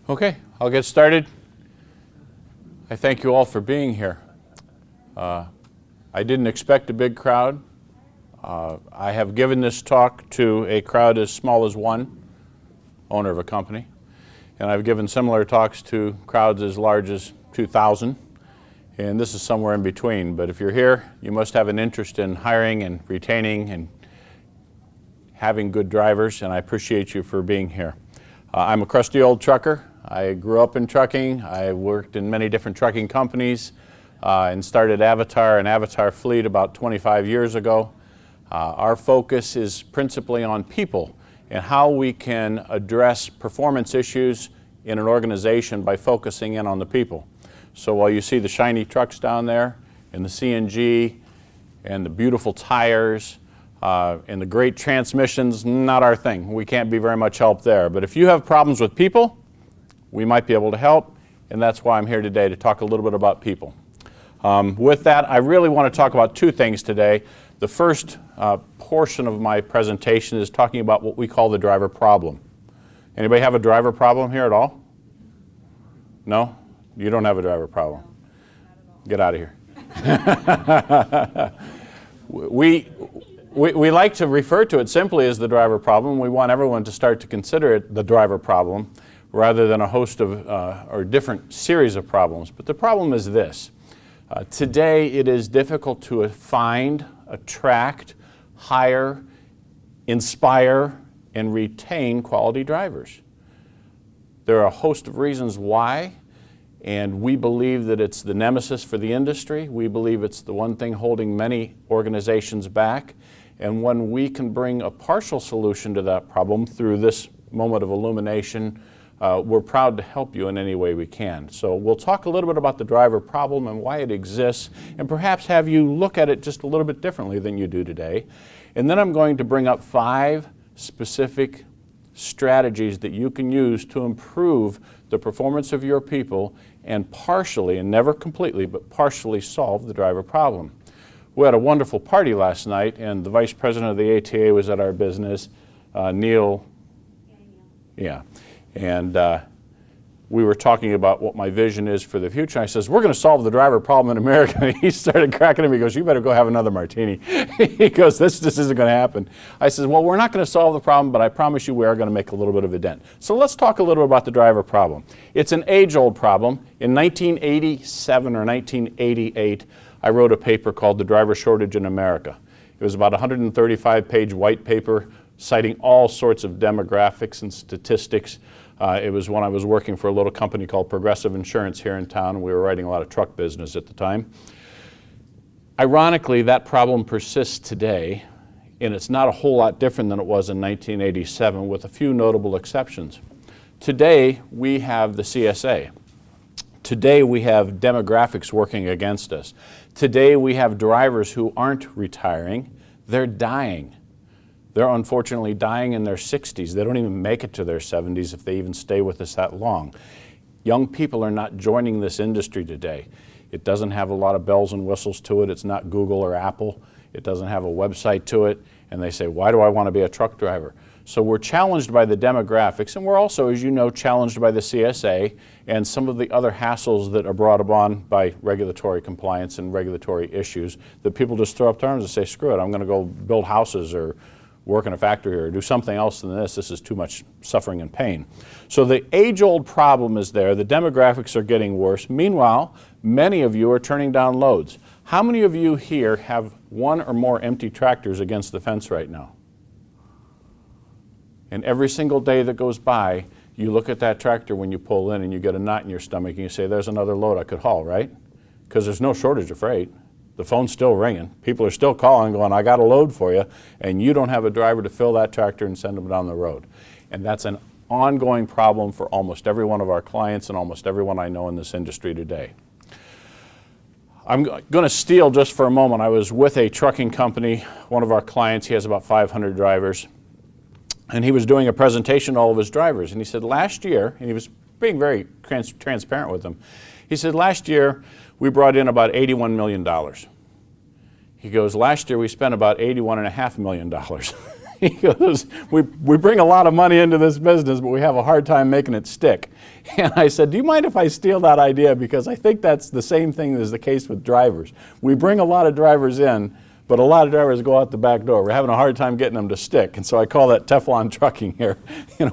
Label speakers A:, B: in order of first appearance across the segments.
A: Okay, I'll get started. I thank you all for being here. I didn't expect a big crowd. I have given this talk to a crowd as small as one, owner of a company, and I've given similar talks to crowds as large as 2,000, and this is somewhere in between. But if you're here, you must have an interest in hiring and retaining and having good drivers, and I appreciate you for being here. I'm a crusty old trucker. I grew up in trucking. I worked in many different trucking companies and started Avatar and Avatar Fleet about 25 years ago. Our focus is principally on people and how we can address performance issues in an organization by focusing in on the people. So while you see the shiny trucks down there and the CNG and the beautiful tires and the great transmissions, not our thing. We can't be very much help there. But if you have problems with people, we might be able to help, and that's why I'm here today, to talk a little bit about people. With that, I really want to talk about two things today. The first portion of my presentation is talking about what we call the driver problem. Anybody have a driver problem here at all? No? You don't have a driver problem? Get out of here. We like to refer to it simply as the driver problem. We want everyone to start to consider it the driver problem rather than a host of or different series of problems. But the problem is this. Today it is difficult to find, attract, hire, inspire, and retain quality drivers. There are a host of reasons why, and we believe that it's the nemesis for the industry. We believe it's the one thing holding many organizations back. And when we can bring a partial solution to that problem through this moment of illumination, we're proud to help you in any way we can. So we'll talk a little bit about the driver problem and why it exists, and perhaps have you look at it just a little bit differently than you do today. And then I'm going to bring up 5 specific strategies that you can use to improve the performance of your people and partially, and never completely, but partially solve the driver problem. We had a wonderful party last night, and the vice president of the ATA was at our business, Neil. Yeah. And we were talking about what my vision is for the future. I says, we're going to solve the driver problem in America. And he started cracking at me. He goes, you better go have another martini. He goes, this just isn't going to happen. I says, well, we're not going to solve the problem, but I promise you we are going to make a little bit of a dent. So let's talk a little bit about the driver problem. It's an age-old problem. In 1987 or 1988, I wrote a paper called The Driver Shortage in America. It was about a 135-page white paper citing all sorts of demographics and statistics. It was when I was working for a little company called Progressive Insurance here in town. We were writing a lot of truck business at the time. Ironically, that problem persists today, and it's not a whole lot different than it was in 1987, with a few notable exceptions. Today, we have the CSA. Today, we have demographics working against us. Today, we have drivers who aren't retiring, they're dying. They're unfortunately dying in their 60s. They don't even make it to their 70s if they even stay with us that long. Young people are not joining this industry today. It doesn't have a lot of bells and whistles to it. It's not Google or Apple. It doesn't have a website to it. And they say, why do I want to be a truck driver? So we're challenged by the demographics, and we're also, as you know, challenged by the CSA and some of the other hassles that are brought upon by regulatory compliance and regulatory issues that people just throw up their arms and say, screw it, I'm going to go build houses or work in a factory or do something else than this. This is too much suffering and pain. So the age-old problem is there. The demographics are getting worse. Meanwhile, many of you are turning down loads. How many of you here have one or more empty tractors against the fence right now? And every single day that goes by, you look at that tractor when you pull in and you get a knot in your stomach and you say, there's another load I could haul, right? Because there's no shortage of freight. The phone's still ringing. People are still calling, going, I got a load for you, and you don't have a driver to fill that tractor and send them down the road. And that's an ongoing problem for almost every one of our clients and almost everyone I know in this industry today. I'm going to steal just for a moment. I was with a trucking company, one of our clients. He has about 500 drivers. And he was doing a presentation to all of his drivers. And he said, last year, and he was being very transparent with them, he said, last year, we brought in about $81 million. He goes, last year we spent about $81.5 million. He goes, we bring a lot of money into this business, but we have a hard time making it stick. And I said, do you mind if I steal that idea? Because I think that's the same thing as the case with drivers. We bring a lot of drivers in, but a lot of drivers go out the back door. We're having a hard time getting them to stick. And so I call that Teflon trucking here.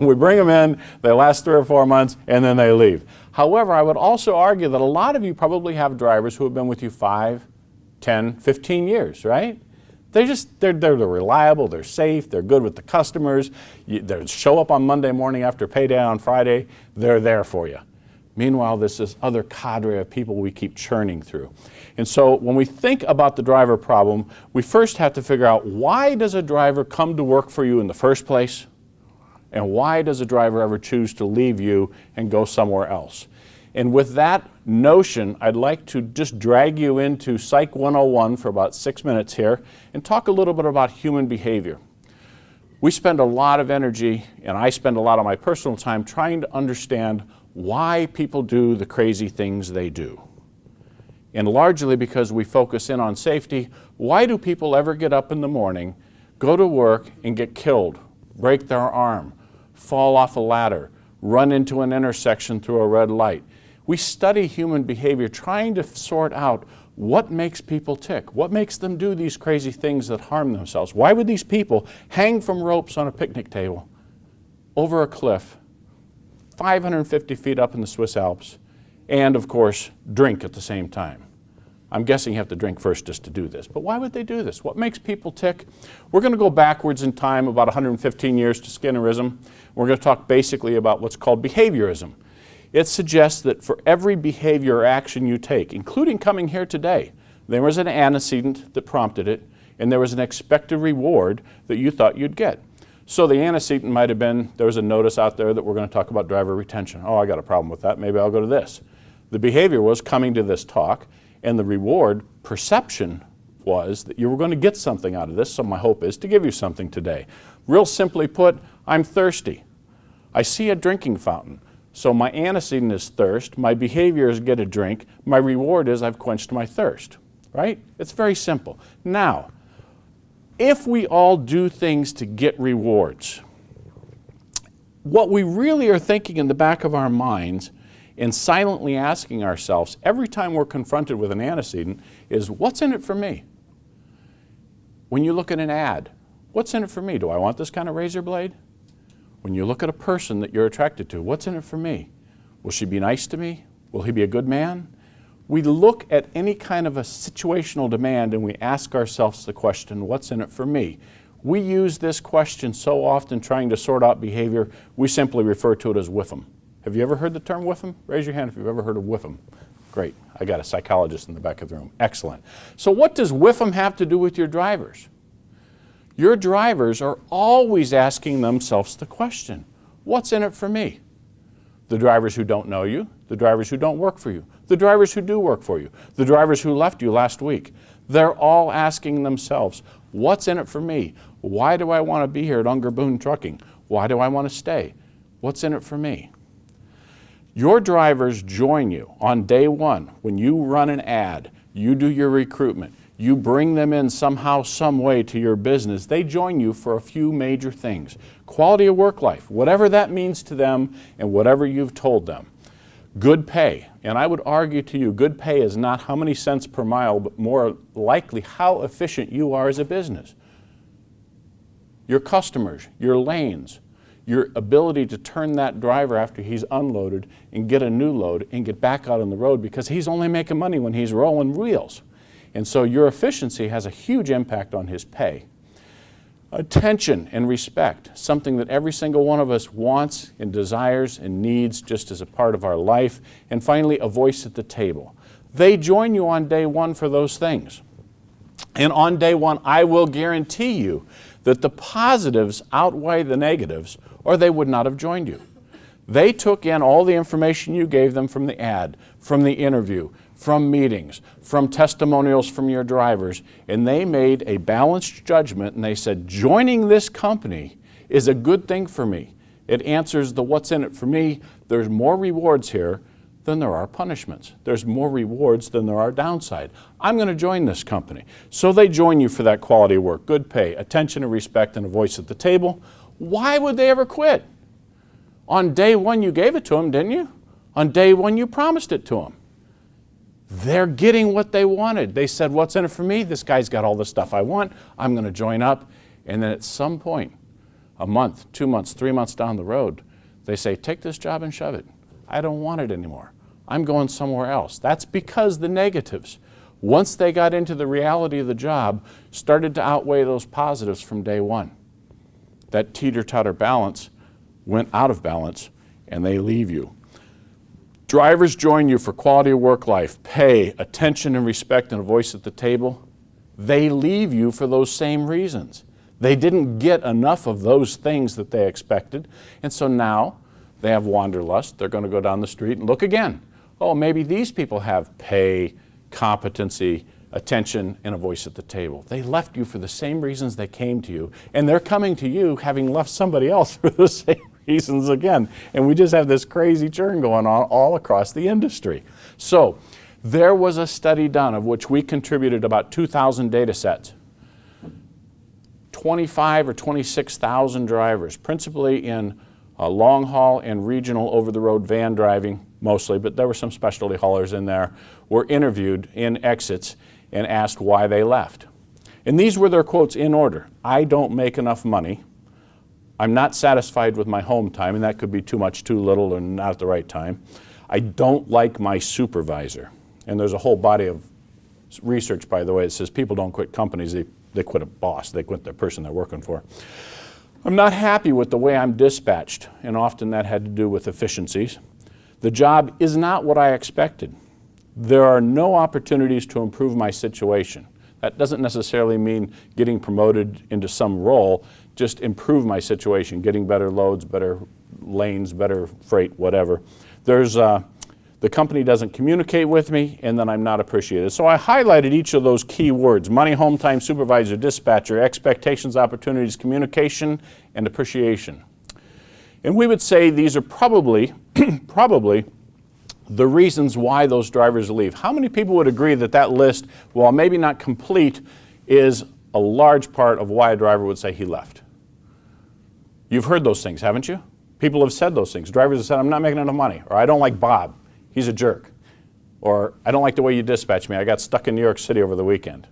A: We bring them in, they last 3 or 4 months, and then they leave. However, I would also argue that a lot of you probably have drivers who have been with you 5, 10, 15 years, right? They're reliable, they're safe, they're good with the customers, they show up on Monday morning after payday on Friday, they're there for you. Meanwhile, there's this other cadre of people we keep churning through. And so when we think about the driver problem, we first have to figure out, why does a driver come to work for you in the first place? And why does a driver ever choose to leave you and go somewhere else? And with that notion, I'd like to just drag you into Psych 101 for about 6 minutes here and talk a little bit about human behavior. We spend a lot of energy, and I spend a lot of my personal time trying to understand why people do the crazy things they do. And largely because we focus in on safety, why do people ever get up in the morning, go to work, and get killed, break their arm, fall off a ladder, run into an intersection through a red light? We study human behavior trying to sort out what makes people tick, what makes them do these crazy things that harm themselves. Why would these people hang from ropes on a picnic table, over a cliff, 550 feet up in the Swiss Alps, and of course, drink at the same time? I'm guessing you have to drink first just to do this, but why would they do this? What makes people tick? We're going to go backwards in time about 115 years to Skinnerism. We're going to talk basically about what's called behaviorism. It suggests that for every behavior or action you take, including coming here today, there was an antecedent that prompted it, and there was an expected reward that you thought you'd get. So the antecedent might have been, there was a notice out there that we're going to talk about driver retention. Oh, I got a problem with that. Maybe I'll go to this. The behavior was coming to this talk, and the reward perception was that you were going to get something out of this, so my hope is to give you something today. Real simply put, I'm thirsty. I see a drinking fountain. So my antecedent is thirst, my behavior is get a drink, my reward is I've quenched my thirst, right? It's very simple. Now, if we all do things to get rewards, what we really are thinking in the back of our minds and silently asking ourselves every time we're confronted with an antecedent is, what's in it for me? When you look at an ad, what's in it for me? Do I want this kind of razor blade? When you look at a person that you're attracted to, what's in it for me? Will she be nice to me? Will he be a good man? We look at any kind of a situational demand and we ask ourselves the question, what's in it for me? We use this question so often trying to sort out behavior, we simply refer to it as whiff 'em. Have you ever heard the term whiff 'em? Raise your hand if you've ever heard of whiff 'em. Great, I got a psychologist in the back of the room. Excellent. So what does whiff 'em have to do with your drivers? Your drivers are always asking themselves the question, what's in it for me? The drivers who don't know you, the drivers who don't work for you, the drivers who do work for you, the drivers who left you last week, they're all asking themselves, what's in it for me? Why do I want to be here at Unger Boone Trucking? Why do I want to stay? What's in it for me? Your drivers join you on day one when you run an ad, you do your recruitment, you bring them in somehow, some way to your business. They join you for a few major things. Quality of work life, whatever that means to them and whatever you've told them. Good pay, and I would argue to you, good pay is not how many cents per mile, but more likely how efficient you are as a business. Your customers, your lanes, your ability to turn that driver after he's unloaded and get a new load and get back out on the road because he's only making money when he's rolling wheels. And so your efficiency has a huge impact on his pay. Attention and respect, something that every single one of us wants and desires and needs just as a part of our life. And finally, a voice at the table. They join you on day one for those things. And on day one, I will guarantee you that the positives outweigh the negatives, or they would not have joined you. They took in all the information you gave them from the ad, from the interview, from meetings, from testimonials from your drivers, and they made a balanced judgment and they said, joining this company is a good thing for me. It answers the what's in it for me. There's more rewards here than there are punishments. There's more rewards than there are downside. I'm going to join this company. So they join you for that quality of work, good pay, attention and respect, and a voice at the table. Why would they ever quit? On day one you gave it to them, didn't you? On day one you promised it to them. They're getting what they wanted. They said, what's in it for me? This guy's got all the stuff I want. I'm going to join up. And then at some point, a month, 2 months, 3 months down the road, they say, take this job and shove it. I don't want it anymore. I'm going somewhere else. That's because the negatives, once they got into the reality of the job, started to outweigh those positives from day one. That teeter-totter balance went out of balance, and they leave you. Drivers join you for quality of work life, pay, attention and respect, and a voice at the table. They leave you for those same reasons. They didn't get enough of those things that they expected, and so now they have wanderlust. They're going to go down the street and look again. Oh, maybe these people have pay, competency, attention, and a voice at the table. They left you for the same reasons they came to you, and they're coming to you having left somebody else for the same reasons again. And we just have this crazy churn going on all across the industry. So there was a study done of which we contributed about 2,000 data sets. 25 or 26,000 drivers, principally in long haul and regional over-the-road van driving mostly, but there were some specialty haulers in there, were interviewed in exits and asked why they left. And these were their quotes in order. I don't make enough money. I'm not satisfied with my home time, and that could be too much, too little, or not at the right time. I don't like my supervisor. And there's a whole body of research, by the way, that says people don't quit companies, they quit a boss, they quit the person they're working for. I'm not happy with the way I'm dispatched, and often that had to do with efficiencies. The job is not what I expected. There are no opportunities to improve my situation. That doesn't necessarily mean getting promoted into some role, just improve my situation, getting better loads, better lanes, better freight, whatever. The company doesn't communicate with me, and then I'm not appreciated. So I highlighted each of those key words: money, home time, supervisor, dispatcher, expectations, opportunities, communication, and appreciation. And we would say these are probably the reasons why those drivers leave. How many people would agree that that list, while maybe not complete, is a large part of why a driver would say he left? You've heard those things, haven't you? People have said those things. Drivers have said, I'm not making enough money, or I don't like Bob, he's a jerk, or I don't like the way you dispatch me, I got stuck in New York City over the weekend.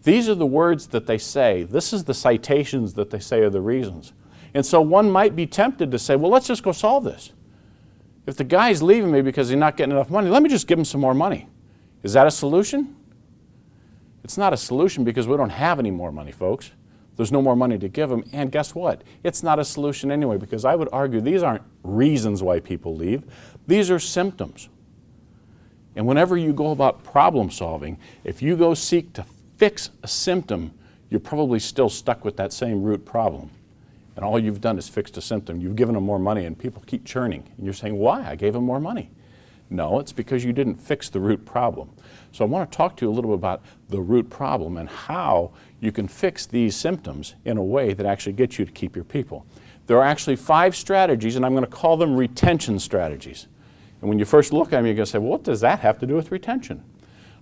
A: These are the words that they say. This is the citations that they say are the reasons. And so one might be tempted to say, well, let's just go solve this. If the guy's leaving me because he's not getting enough money, let me just give him some more money. Is that a solution? It's not a solution because we don't have any more money, folks. There's no more money to give them, and guess what? It's not a solution anyway, because I would argue these aren't reasons why people leave. These are symptoms. And whenever you go about problem solving, if you go seek to fix a symptom, you're probably still stuck with that same root problem. And all you've done is fixed a symptom. You've given them more money, and people keep churning. And you're saying, why? I gave them more money. No, it's because you didn't fix the root problem. So I want to talk to you a little bit about the root problem and how you can fix these symptoms in a way that actually gets you to keep your people. There are actually 5 strategies, and I'm going to call them retention strategies. And when you first look at them, you're going to say, well, what does that have to do with retention?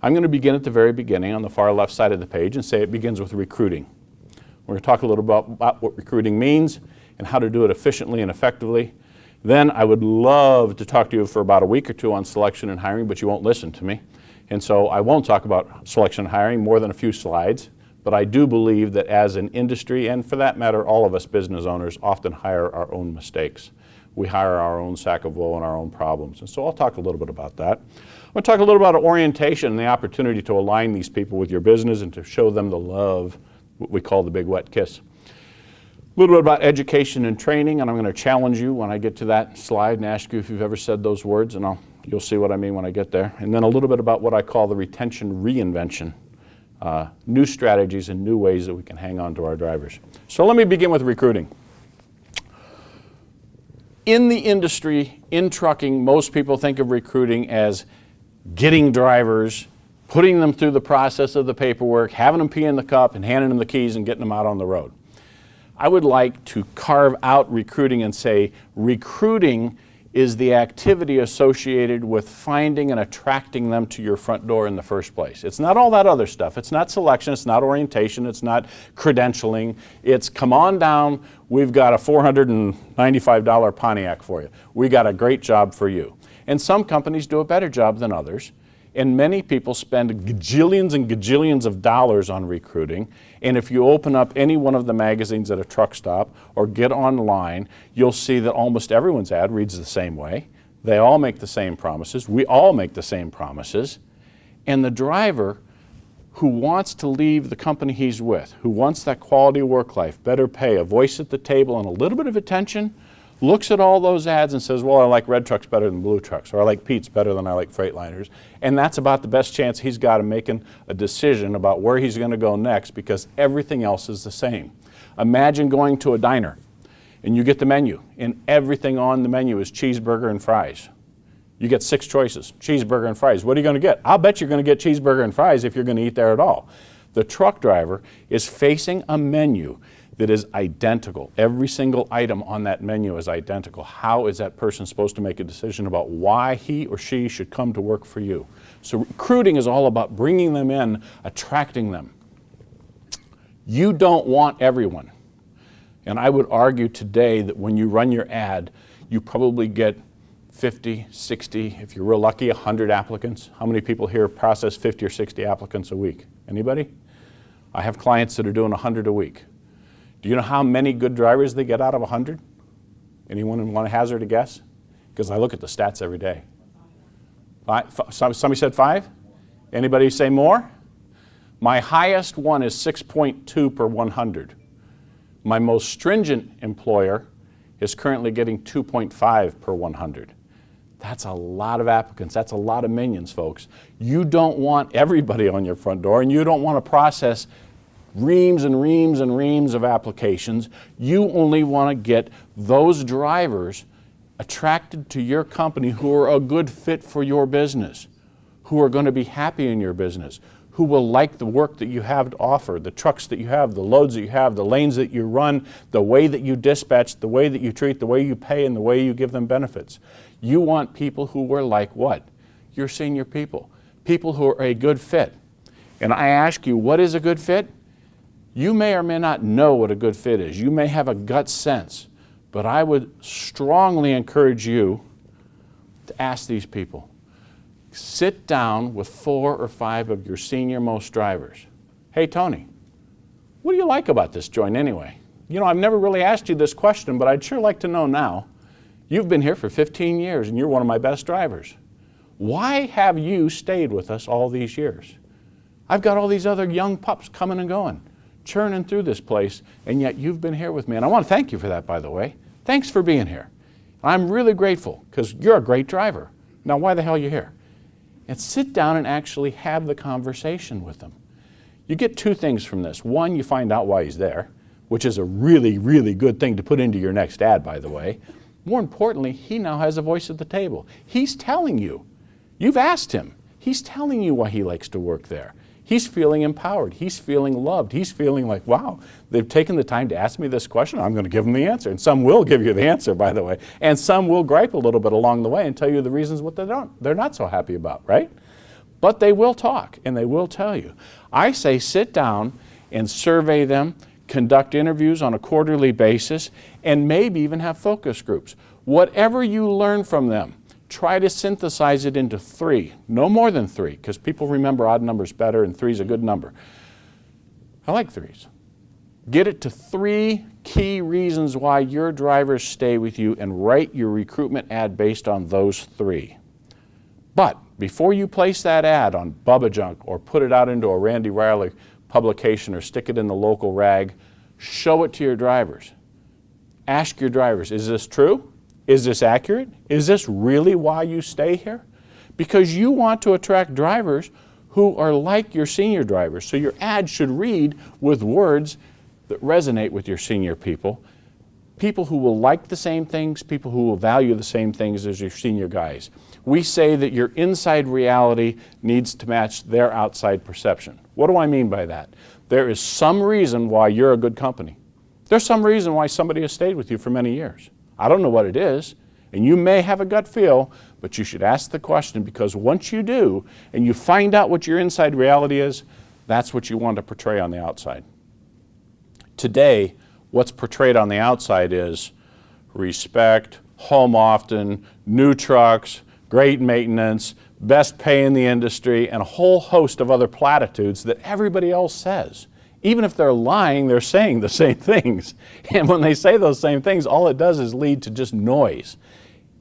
A: I'm going to begin at the very beginning on the far left side of the page and say it begins with recruiting. We're going to talk a little about what recruiting means and how to do it efficiently and effectively. Then I would love to talk to you for about a week or two on selection and hiring, but you won't listen to me. And so I won't talk about selection and hiring more than a few slides, but I do believe that as an industry, and for that matter, all of us business owners often hire our own mistakes. We hire our own sack of woe and our own problems. And so I'll talk a little bit about that. I'm going to talk a little about orientation and the opportunity to align these people with your business and to show them the love, what we call the big wet kiss. A little bit about education and training, and I'm going to challenge you when I get to that slide and ask you if you've ever said those words, and you'll see what I mean when I get there. And then a little bit about what I call the retention reinvention, new strategies and new ways that we can hang on to our drivers. So let me begin with recruiting. In the industry, in trucking, most people think of recruiting as getting drivers, putting them through the process of the paperwork, having them pee in the cup and handing them the keys and getting them out on the road. I would like to carve out recruiting and say recruiting is the activity associated with finding and attracting them to your front door in the first place. It's not all that other stuff. It's not selection, it's not orientation, it's not credentialing. It's come on down, we've got a $495 Pontiac for you. We got a great job for you. And some companies do a better job than others. And many people spend gajillions and gajillions of dollars on recruiting. And if you open up any one of the magazines at a truck stop or get online, you'll see that almost everyone's ad reads the same way. They all make the same promises. We all make the same promises. And the driver who wants to leave the company he's with, who wants that quality work life, better pay, a voice at the table, and a little bit of attention, looks at all those ads and says, well, I like red trucks better than blue trucks, or I like Pete's better than I like Freightliners. And that's about the best chance he's got of making a decision about where he's going to go next, because everything else is the same. Imagine going to a diner and you get the menu and everything on the menu is cheeseburger and fries. You get 6 choices, cheeseburger and fries. What are you going to get? I'll bet you're going to get cheeseburger and fries if you're going to eat there at all. The truck driver is facing a menu that is identical. Every single item on that menu is identical. How is that person supposed to make a decision about why he or she should come to work for you? So recruiting is all about bringing them in, attracting them. You don't want everyone. And I would argue today that when you run your ad, you probably get 50, 60, if you're real lucky, 100 applicants. How many people here process 50 or 60 applicants a week? Anybody? I have clients that are doing 100 a week. Do you know how many good drivers they get out of 100? Anyone want to hazard a guess? Because I look at the stats every day. Somebody said 5? Anybody say more? My highest one is 6.2 per 100. My most stringent employer is currently getting 2.5 per 100. That's a lot of applicants. That's a lot of minions, folks. You don't want everybody on your front door, and you don't want to process reams and reams and reams of applications. You only want to get those drivers attracted to your company who are a good fit for your business, who are going to be happy in your business, who will like the work that you have to offer, the trucks that you have, the loads that you have, the lanes that you run, the way that you dispatch, the way that you treat, the way you pay, and the way you give them benefits. You want people who are like what? Your senior people. People who are a good fit. And I ask you, what is a good fit? You may or may not know what a good fit is. You may have a gut sense, but I would strongly encourage you to ask these people. Sit down with 4 or 5 of your senior most drivers. Hey, Tony, what do you like about this joint anyway? You know, I've never really asked you this question, but I'd sure like to know now. You've been here for 15 years and you're one of my best drivers. Why have you stayed with us all these years? I've got all these other young pups coming and going, churning through this place, and yet you've been here with me. And I want to thank you for that, by the way. Thanks for being here. I'm really grateful because you're a great driver. Now, why the hell are you here? And sit down and actually have the conversation with them. You get 2 things from this. One, you find out why he's there, which is a really, really good thing to put into your next ad, by the way. More importantly, he now has a voice at the table. He's telling you. You've asked him. He's telling you why he likes to work there. He's feeling empowered. He's feeling loved. He's feeling like, wow, they've taken the time to ask me this question. I'm going to give them the answer. And some will give you the answer, by the way. And some will gripe a little bit along the way and tell you the reasons what they're not so happy about, right? But they will talk and they will tell you. I say sit down and survey them, conduct interviews on a quarterly basis, and maybe even have focus groups. Whatever you learn from them, try to synthesize it into 3, no more than 3, because people remember odd numbers better and 3 is a good number. I like 3s. Get it to 3 key reasons why your drivers stay with you and write your recruitment ad based on those 3. But before you place that ad on Bubba Junk or put it out into a Randy Riley publication or stick it in the local rag, show it to your drivers. Ask your drivers, is this true? Is this accurate? Is this really why you stay here? Because you want to attract drivers who are like your senior drivers. So your ad should read with words that resonate with your senior people. People who will like the same things, people who will value the same things as your senior guys. We say that your inside reality needs to match their outside perception. What do I mean by that? There is some reason why you're a good company. There's some reason why somebody has stayed with you for many years. I don't know what it is. And you may have a gut feel, but you should ask the question, because once you do, and you find out what your inside reality is, that's what you want to portray on the outside. Today, what's portrayed on the outside is respect, home often, new trucks, great maintenance, best pay in the industry, and a whole host of other platitudes that everybody else says. Even if they're lying, they're saying the same things. And when they say those same things, all it does is lead to just noise.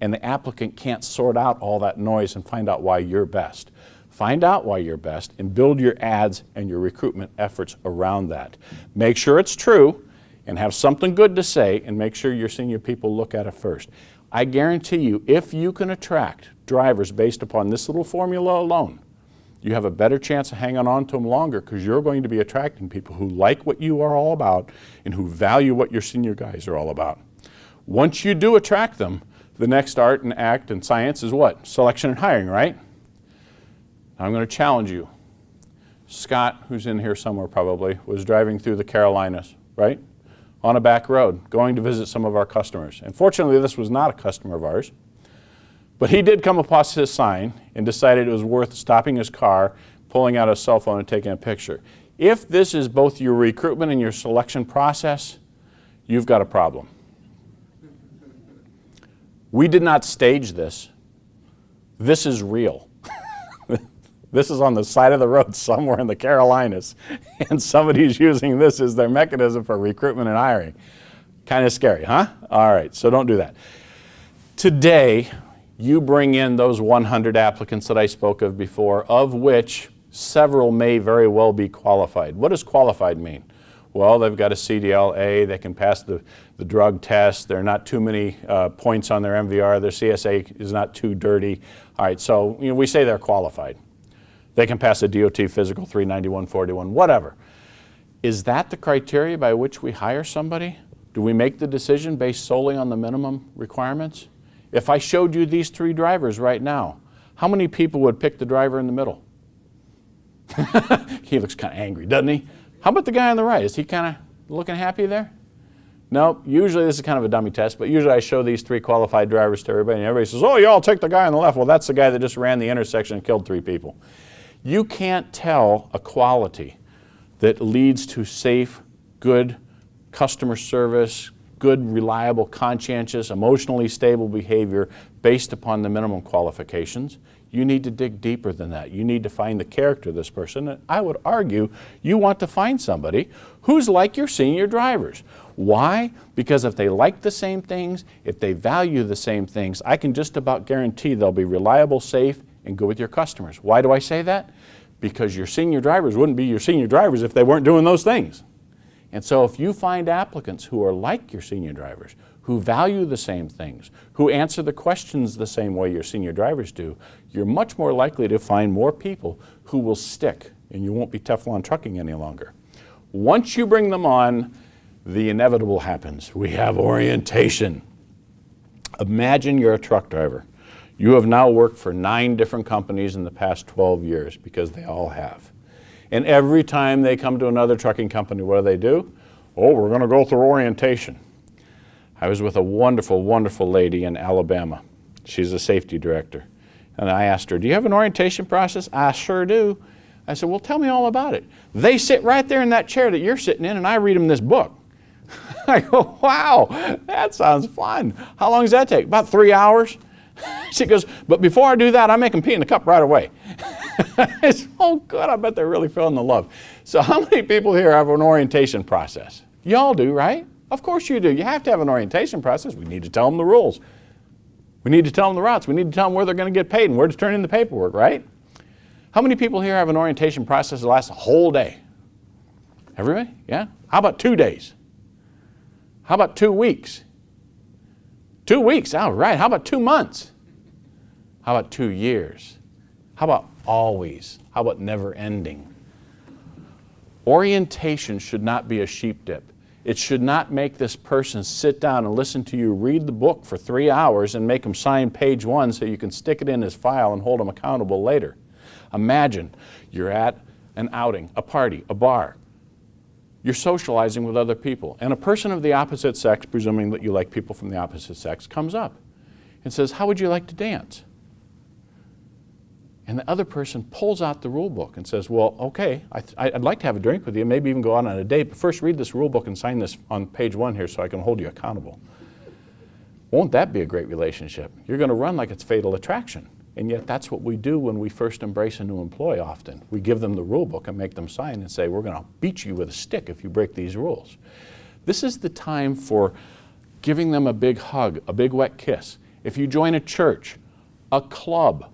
A: And the applicant can't sort out all that noise and find out why you're best. Find out why you're best and build your ads and your recruitment efforts around that. Make sure it's true and have something good to say, and make sure your senior people look at it first. I guarantee you, if you can attract drivers based upon this little formula alone, you have a better chance of hanging on to them longer, because you're going to be attracting people who like what you are all about and who value what your senior guys are all about. Once you do attract them, the next art and act and science is what? Selection and hiring, right? I'm going to challenge you. Scott, who's in here somewhere probably, was driving through the Carolinas, right? On a back road, going to visit some of our customers. And fortunately, this was not a customer of ours. But he did come across his sign and decided it was worth stopping his car, pulling out his cell phone and taking a picture. If this is both your recruitment and your selection process, you've got a problem. We did not stage this. This is real. This is on the side of the road somewhere in the Carolinas, and somebody's using this as their mechanism for recruitment and hiring. Kind of scary, huh? All right, so don't do that. Today, you bring in those 100 applicants that I spoke of before, of which several may very well be qualified. What does qualified mean? Well, they've got a CDL-A, they can pass the drug test, there are not too many points on their MVR, their CSA is not too dirty. All right, so we say they're qualified. They can pass a DOT physical, 391, 41, whatever. Is that the criteria by which we hire somebody? Do we make the decision based solely on the minimum requirements? If I showed you these 3 drivers right now, how many people would pick the driver in the middle? He looks kind of angry, doesn't he? How about the guy on the right? Is he kind of looking happy there? No, usually this is kind of a dummy test, but usually I show these 3 qualified drivers to everybody, and everybody says, oh, y'all take the guy on the left. Well, that's the guy that just ran the intersection and killed 3 people. You can't tell a quality that leads to safe, good customer service, good, reliable, conscientious, emotionally stable behavior based upon the minimum qualifications. You need to dig deeper than that. You need to find the character of this person. And I would argue you want to find somebody who's like your senior drivers. Why? Because if they like the same things, if they value the same things, I can just about guarantee they'll be reliable, safe, and good with your customers. Why do I say that? Because your senior drivers wouldn't be your senior drivers if they weren't doing those things. And so if you find applicants who are like your senior drivers, who value the same things, who answer the questions the same way your senior drivers do, you're much more likely to find more people who will stick, and you won't be Teflon trucking any longer. Once you bring them on, the inevitable happens. We have orientation. Imagine you're a truck driver. You have now worked for 9 different companies in the past 12 years, because they all have. And every time they come to another trucking company, what do? Oh, we're going to go through orientation. I was with a wonderful, wonderful lady in Alabama. She's a safety director. And I asked her, do you have an orientation process? I sure do. I said, well, tell me all about it. They sit right there in that chair that you're sitting in, and I read them this book. I go, wow, that sounds fun. How long does that take? About 3 hours. She goes, but before I do that, I make them pee in the cup right away. I said, oh, good, I bet they're really feeling the love. So how many people here have an orientation process? Y'all do, right? Of course you do. You have to have an orientation process. We need to tell them the rules. We need to tell them the routes. We need to tell them where they're going to get paid and where to turn in the paperwork, right? How many people here have an orientation process that lasts a whole day? Everybody? Yeah? How about 2 days? How about 2 weeks? 2 weeks, all right. How about 2 months? How about 2 years? How about always? How about never ending? Orientation should not be a sheep dip. It should not make this person sit down and listen to you read the book for 3 hours and make them sign page 1 so you can stick it in his file and hold him accountable later. Imagine you're at an outing, a party, a bar. You're socializing with other people, and a person of the opposite sex, presuming that you like people from the opposite sex, comes up. and says, how would you like to dance? And the other person pulls out the rule book and says, well, okay, I'd like to have a drink with you, maybe even go out on a date, but first read this rule book and sign this on page 1 here so I can hold you accountable. Won't that be a great relationship? You're going to run like it's fatal attraction. And yet that's what we do when we first embrace a new employee often. We give them the rule book and make them sign and say, we're going to beat you with a stick if you break these rules. This is the time for giving them a big hug, a big wet kiss. If you join a church, a club,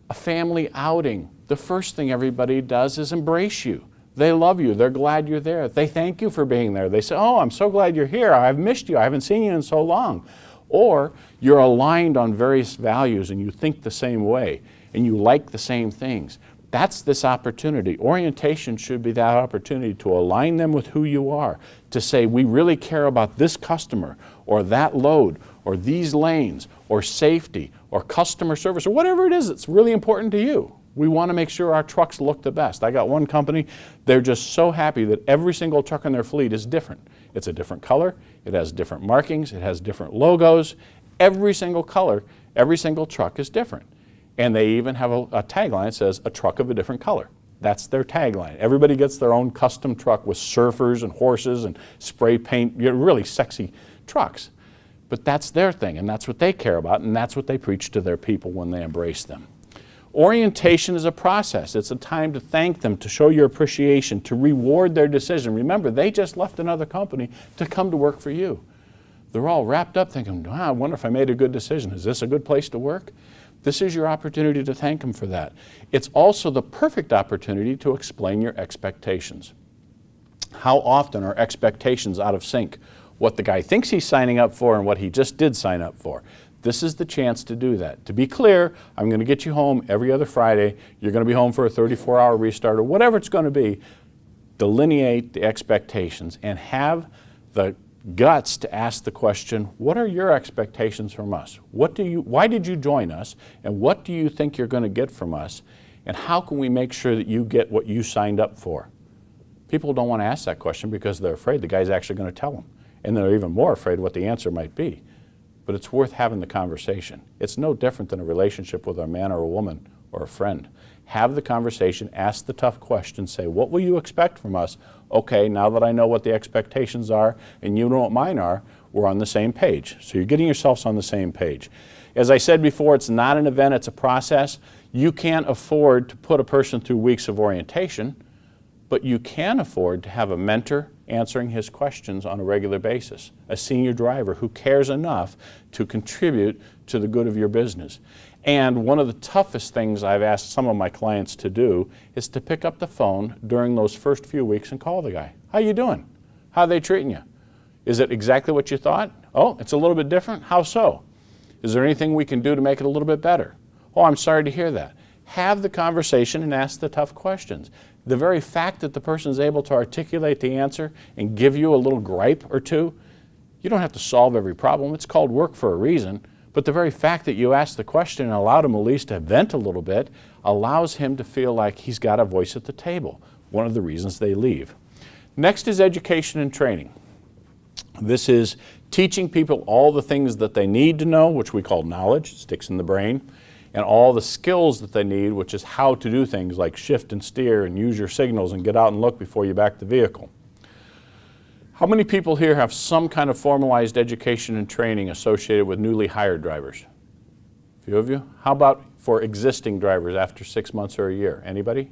A: a family outing, the first thing everybody does is embrace you. They love you. They're glad you're there. They thank you for being there. They say, oh, I'm so glad you're here. I've missed you. I haven't seen you in so long. Or you're aligned on various values and you think the same way and you like the same things. That's this opportunity. Orientation should be that opportunity to align them with who you are, to say we really care about this customer or that load or these lanes or safety or customer service or whatever it is that's really important to you. We want to make sure our trucks look the best. I got one company, they're just so happy that every single truck in their fleet is different. It's a different color, it has different markings, it has different logos. Every single color, every single truck is different. And they even have a tagline that says, a truck of a different color. That's their tagline. Everybody gets their own custom truck with surfers and horses and spray paint, really sexy trucks. But that's their thing, and that's what they care about, and that's what they preach to their people when they embrace them. Orientation is a process. It's a time to thank them, to show your appreciation, to reward their decision. Remember, they just left another company to come to work for you. They're all wrapped up thinking, wow, I wonder if I made a good decision. Is this a good place to work? This is your opportunity to thank them for that. It's also the perfect opportunity to explain your expectations. How often are expectations out of sync? What the guy thinks he's signing up for and what he just did sign up for. This is the chance to do that. To be clear, I'm going to get you home every other Friday. You're going to be home for a 34-hour restart or whatever it's going to be. Delineate the expectations and have the guts to ask the question, what are your expectations from us? Why did you join us? And what do you think you're going to get from us? And how can we make sure that you get what you signed up for? People don't want to ask that question because they're afraid the guy's actually going to tell them. And they're even more afraid what the answer might be. But it's worth having the conversation. It's no different than a relationship with a man or a woman or a friend. Have the conversation, ask the tough questions, say, what will you expect from us? Okay, now that I know what the expectations are and you know what mine are, we're on the same page. So you're getting yourselves on the same page. As I said before, it's not an event, it's a process. You can't afford to put a person through weeks of orientation, but you can afford to have a mentor answering his questions on a regular basis, a senior driver who cares enough to contribute to the good of your business. And one of the toughest things I've asked some of my clients to do is to pick up the phone during those first few weeks and call the guy. How you doing? How are they treating you? Is it exactly what you thought? Oh, it's a little bit different? How so? Is there anything we can do to make it a little bit better? Oh, I'm sorry to hear that. Have the conversation and ask the tough questions. The very fact that the person is able to articulate the answer and give you a little gripe or two, you don't have to solve every problem. It's called work for a reason. But the very fact that you asked the question and allowed him at least to vent a little bit allows him to feel like he's got a voice at the table. One of the reasons they leave. Next is education and training. This is teaching people all the things that they need to know, which we call knowledge, sticks in the brain, and all the skills that they need, which is how to do things like shift and steer and use your signals and get out and look before you back the vehicle. How many people here have some kind of formalized education and training associated with newly hired drivers? A few of you. How about for existing drivers after 6 months or a year? Anybody?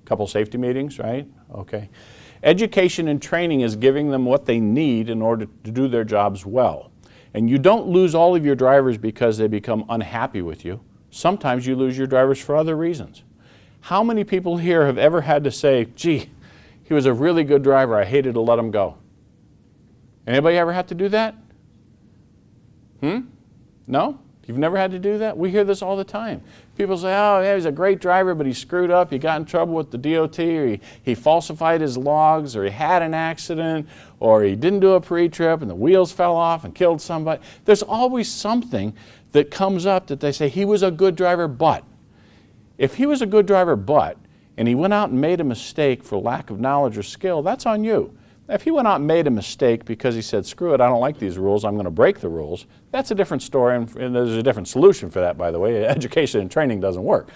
A: A couple safety meetings, right? Okay. Education and training is giving them what they need in order to do their jobs well. And you don't lose all of your drivers because they become unhappy with you. Sometimes you lose your drivers for other reasons. How many people here have ever had to say, gee, he was a really good driver, I hated to let him go? Anybody ever have to do that? No? You've never had to do that? We hear this all the time. People say, oh, yeah, he's a great driver, but he screwed up, he got in trouble with the DOT, or he falsified his logs, or he had an accident, or he didn't do a pre-trip and the wheels fell off and killed somebody. There's always something that comes up that they say, he was a good driver, but. If he was a good driver, but, and he went out and made a mistake for lack of knowledge or skill, that's on you. If he went out and made a mistake because he said, screw it, I don't like these rules, I'm going to break the rules, that's a different story, and there's a different solution for that, by the way. Education and training doesn't work.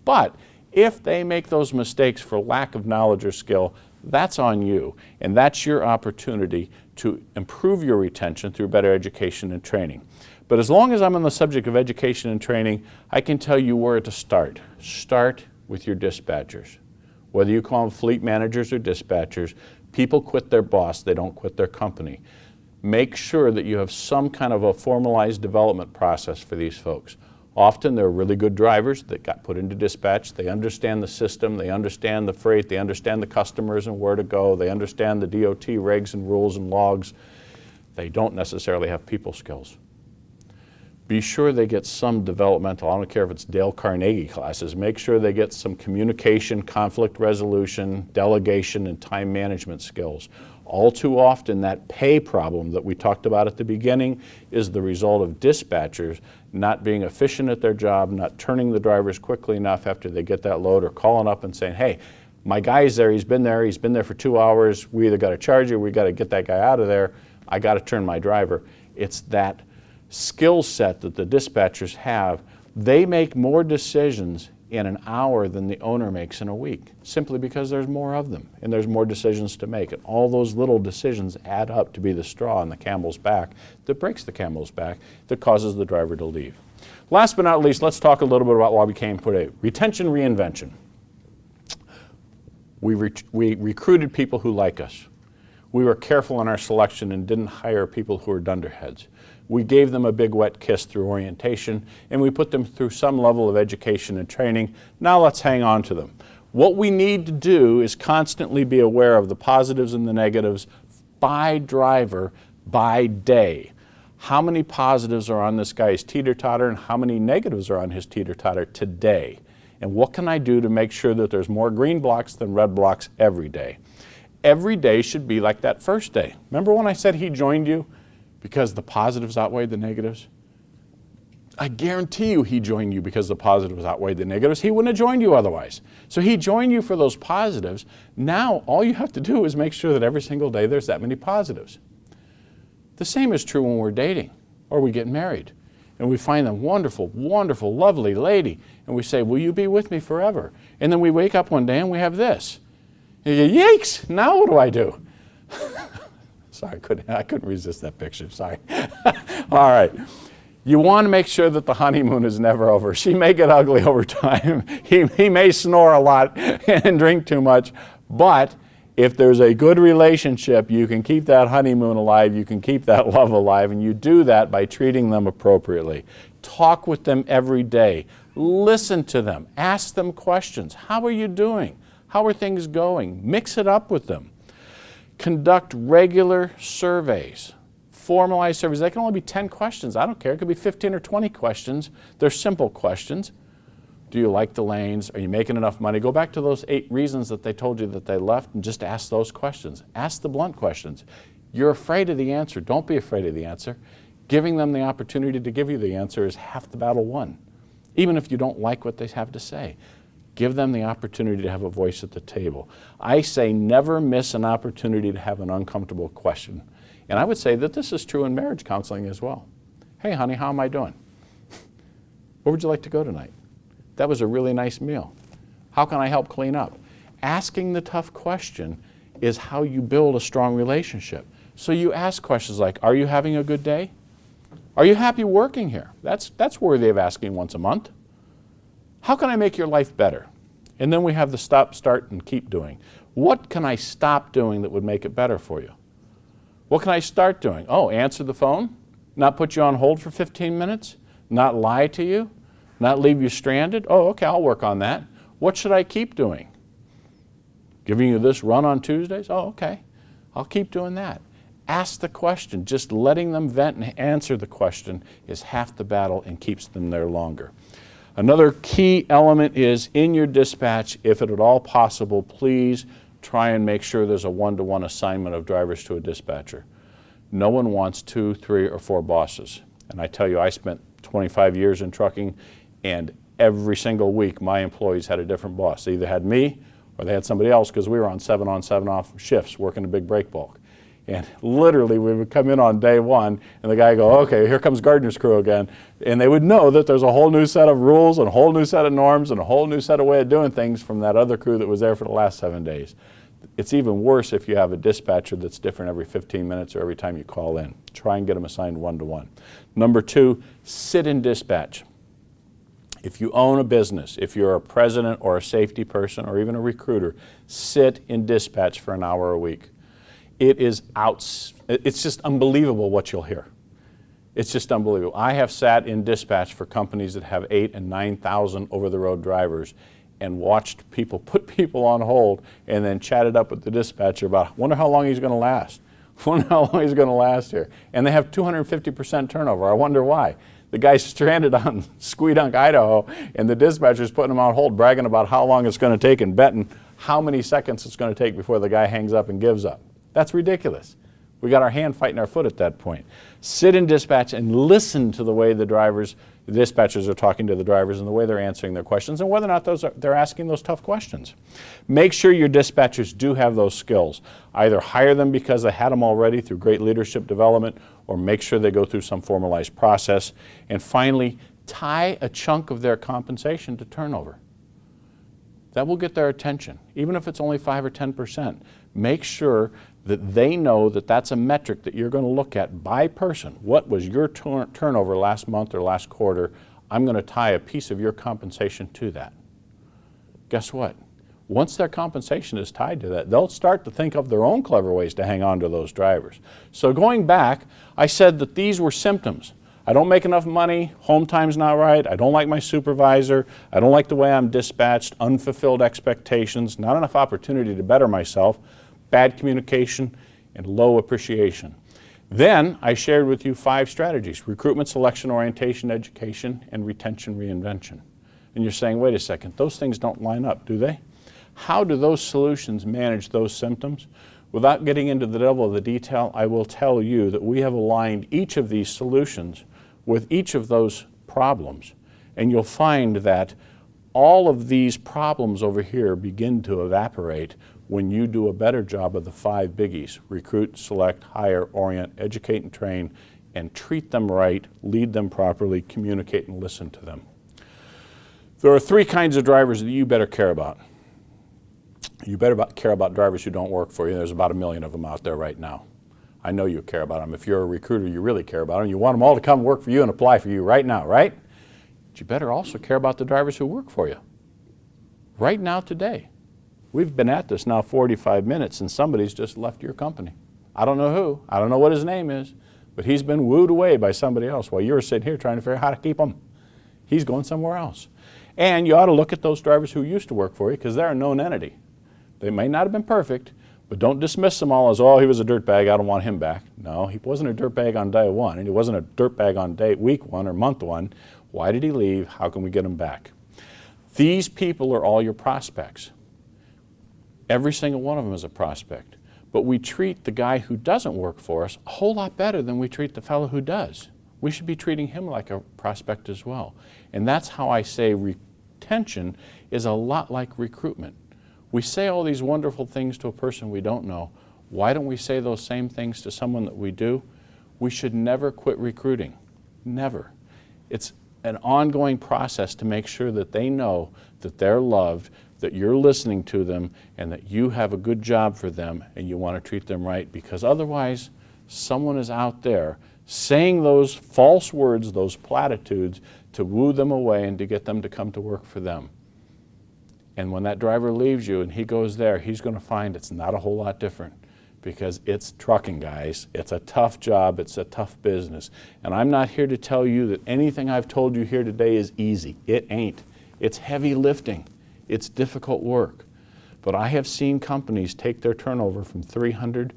A: But if they make those mistakes for lack of knowledge or skill, that's on you, and that's your opportunity to improve your retention through better education and training. But as long as I'm on the subject of education and training, I can tell you where to start. Start with your dispatchers. Whether you call them fleet managers or dispatchers, people quit their boss, they don't quit their company. Make sure that you have some kind of a formalized development process for these folks. Often they're really good drivers that got put into dispatch. They understand the system, they understand the freight, they understand the customers and where to go, they understand the DOT regs and rules and logs. They don't necessarily have people skills. Be sure they get some developmental, I don't care if it's Dale Carnegie classes, make sure they get some communication, conflict resolution, delegation, and time management skills. All too often that pay problem that we talked about at the beginning is the result of dispatchers not being efficient at their job, not turning the drivers quickly enough after they get that load, or calling up and saying, hey, my guy's there he's been there for 2 hours, we either got to charge you, we got to get that guy out of there, I got to turn my driver. It's that skill set that the dispatchers have. They make more decisions in an hour than the owner makes in a week, simply because there's more of them and there's more decisions to make. And all those little decisions add up to be the straw on the camel's back that breaks the camel's back, that causes the driver to leave. Last but not least, let's talk a little bit about why we came today. Retention Reinvention. We recruited people who like us. We were careful in our selection and didn't hire people who were dunderheads. We gave them a big wet kiss through orientation, and we put them through some level of education and training. Now let's hang on to them. What we need to do is constantly be aware of the positives and the negatives by driver, by day. How many positives are on this guy's teeter-totter and how many negatives are on his teeter-totter today? And what can I do to make sure that there's more green blocks than red blocks every day? Every day should be like that first day. Remember when I said he joined you because the positives outweighed the negatives? I guarantee you he joined you because the positives outweighed the negatives. He wouldn't have joined you otherwise. So he joined you for those positives. Now all you have to do is make sure that every single day there's that many positives. The same is true when we're dating or we get married and we find a wonderful, wonderful, lovely lady and we say, will you be with me forever? And then we wake up one day and we have this. And you go, yikes, now what do I do? Sorry, I couldn't resist that picture, sorry. All right. You want to make sure that the honeymoon is never over. She may get ugly over time. He may snore a lot and drink too much, but if there's a good relationship, you can keep that honeymoon alive, you can keep that love alive, and you do that by treating them appropriately. Talk with them every day. Listen to them. Ask them questions. How are you doing? How are things going? Mix it up with them. Conduct regular surveys. Formalized surveys. They can only be 10 questions. I don't care. It could be 15 or 20 questions. They're simple questions. Do you like the lanes? Are you making enough money? Go back to those 8 reasons that they told you that they left and just ask those questions. Ask the blunt questions. You're afraid of the answer. Don't be afraid of the answer. Giving them the opportunity to give you the answer is half the battle won. Even if you don't like what they have to say. Give them the opportunity to have a voice at the table. I say never miss an opportunity to have an uncomfortable question. And I would say that this is true in marriage counseling as well. Hey honey, how am I doing? Where would you like to go tonight? That was a really nice meal. How can I help clean up? Asking the tough question is how you build a strong relationship. So you ask questions like, are you having a good day? Are you happy working here? That's worthy of asking once a month. How can I make your life better? And then we have the stop, start, and keep doing. What can I stop doing that would make it better for you? What can I start doing? Oh, answer the phone? Not put you on hold for 15 minutes? Not lie to you? Not leave you stranded? Oh, okay, I'll work on that. What should I keep doing? Giving you this run on Tuesdays? Oh, okay, I'll keep doing that. Ask the question. Just letting them vent and answer the question is half the battle and keeps them there longer. Another key element is in your dispatch, if at all possible, please try and make sure there's a one-to-one assignment of drivers to a dispatcher. No one wants 2, 3, or 4 bosses. And I tell you, I spent 25 years in trucking, and every single week my employees had a different boss. They either had me or they had somebody else because we were on 7 on, 7 off shifts working a big break bulk. And literally, we would come in on day one, and the guy would go, okay, here comes Gardner's crew again. And they would know that there's a whole new set of rules and a whole new set of norms and a whole new set of way of doing things from that other crew that was there for the last 7 days. It's even worse if you have a dispatcher that's different every 15 minutes or every time you call in. Try and get them assigned one-to-one. Number 2, sit in dispatch. If you own a business, if you're a president or a safety person or even a recruiter, sit in dispatch for an hour a week. It's just unbelievable what you'll hear. It's just unbelievable. I have sat in dispatch for companies that have 8,000 and 9,000 over-the-road drivers and watched people put people on hold and then chatted up with the dispatcher about, wonder how long he's going to last. Wonder how long he's going to last here. And they have 250% turnover. I wonder why. The guy's stranded on Squedunk, Idaho, and the dispatcher's putting him on hold, bragging about how long it's going to take and betting how many seconds it's going to take before the guy hangs up and gives up. That's ridiculous. We got our hand fighting our foot at that point. Sit in dispatch and listen to the way the dispatchers are talking to the drivers and the way they're answering their questions and whether or not they're asking those tough questions. Make sure your dispatchers do have those skills. Either hire them because they had them already through great leadership development, or make sure they go through some formalized process. And finally, tie a chunk of their compensation to turnover. That will get their attention, even if it's only 5 or 10%. Make sure that they know that that's a metric that you're going to look at by person. What was your turnover last month or last quarter? I'm going to tie a piece of your compensation to that. Guess what? Once their compensation is tied to that, they'll start to think of their own clever ways to hang on to those drivers. So going back, I said that these were symptoms. I don't make enough money, home time's not right, I don't like my supervisor, I don't like the way I'm dispatched, unfulfilled expectations, not enough opportunity to better myself, bad communication, and low appreciation. Then I shared with you 5 strategies: recruitment, selection, orientation, education, and retention, reinvention. And you're saying, wait a second, those things don't line up, do they? How do those solutions manage those symptoms? Without getting into the level of the detail, I will tell you that we have aligned each of these solutions with each of those problems. And you'll find that all of these problems over here begin to evaporate when you do a better job of the 5 biggies: recruit, select, hire, orient, educate and train, and treat them right, lead them properly, communicate and listen to them. There are 3 kinds of drivers that you better care about. You better care about drivers who don't work for you. There's about 1 million of them out there right now. I know you care about them. If you're a recruiter, you really care about them. You want them all to come work for you and apply for you right now, right? But you better also care about the drivers who work for you right now, today. We've been at this now 45 minutes and somebody's just left your company. I don't know who. I don't know what his name is, but he's been wooed away by somebody else while you're sitting here trying to figure out how to keep him. He's going somewhere else. And you ought to look at those drivers who used to work for you, because they're a known entity. They may not have been perfect, but don't dismiss them all as, oh, he was a dirtbag, I don't want him back. No, he wasn't a dirtbag on day 1, and he wasn't a dirtbag on week 1 or month 1. Why did he leave? How can we get him back? These people are all your prospects. Every single one of them is a prospect. But we treat the guy who doesn't work for us a whole lot better than we treat the fellow who does. We should be treating him like a prospect as well. And that's how I say retention is a lot like recruitment. We say all these wonderful things to a person we don't know. Why don't we say those same things to someone that we do? We should never quit recruiting. Never. It's an ongoing process to make sure that they know that they're loved, that you're listening to them, and that you have a good job for them and you want to treat them right, because otherwise someone is out there saying those false words, those platitudes, to woo them away and to get them to come to work for them. And when that driver leaves you and he goes there, he's going to find it's not a whole lot different, because it's trucking, guys. It's a tough job. It's a tough business. And I'm not here to tell you that anything I've told you here today is easy. It ain't. It's heavy lifting. It's difficult work. But I have seen companies take their turnover from 300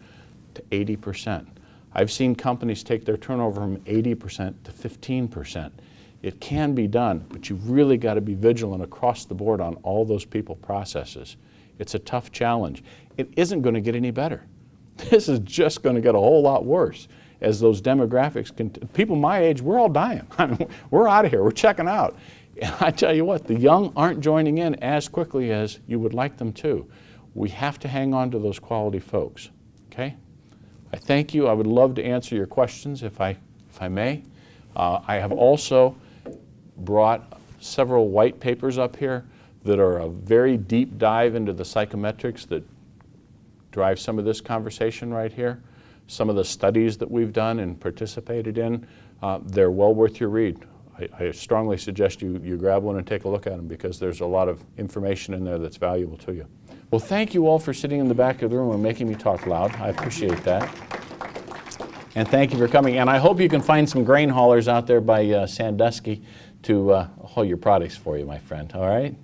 A: to 80%. I've seen companies take their turnover from 80% to 15%. It can be done, but you've really got to be vigilant across the board on all those people processes. It's a tough challenge. It isn't going to get any better. This is just going to get a whole lot worse as those demographics people my age, we're all dying. I mean, we're out of here. We're checking out. And I tell you what, the young aren't joining in as quickly as you would like them to. We have to hang on to those quality folks, okay? I thank you. I would love to answer your questions if I may. I have also brought several white papers up here that are a very deep dive into the psychometrics that drive some of this conversation right here. Some of the studies that we've done and participated in, they're well worth your read. I strongly suggest you grab one and take a look at them because there's a lot of information in there that's valuable to you. Well, thank you all for sitting in the back of the room and making me talk loud. I appreciate that. And thank you for coming. And I hope you can find some grain haulers out there by Sandusky to haul your products for you, my friend. All right?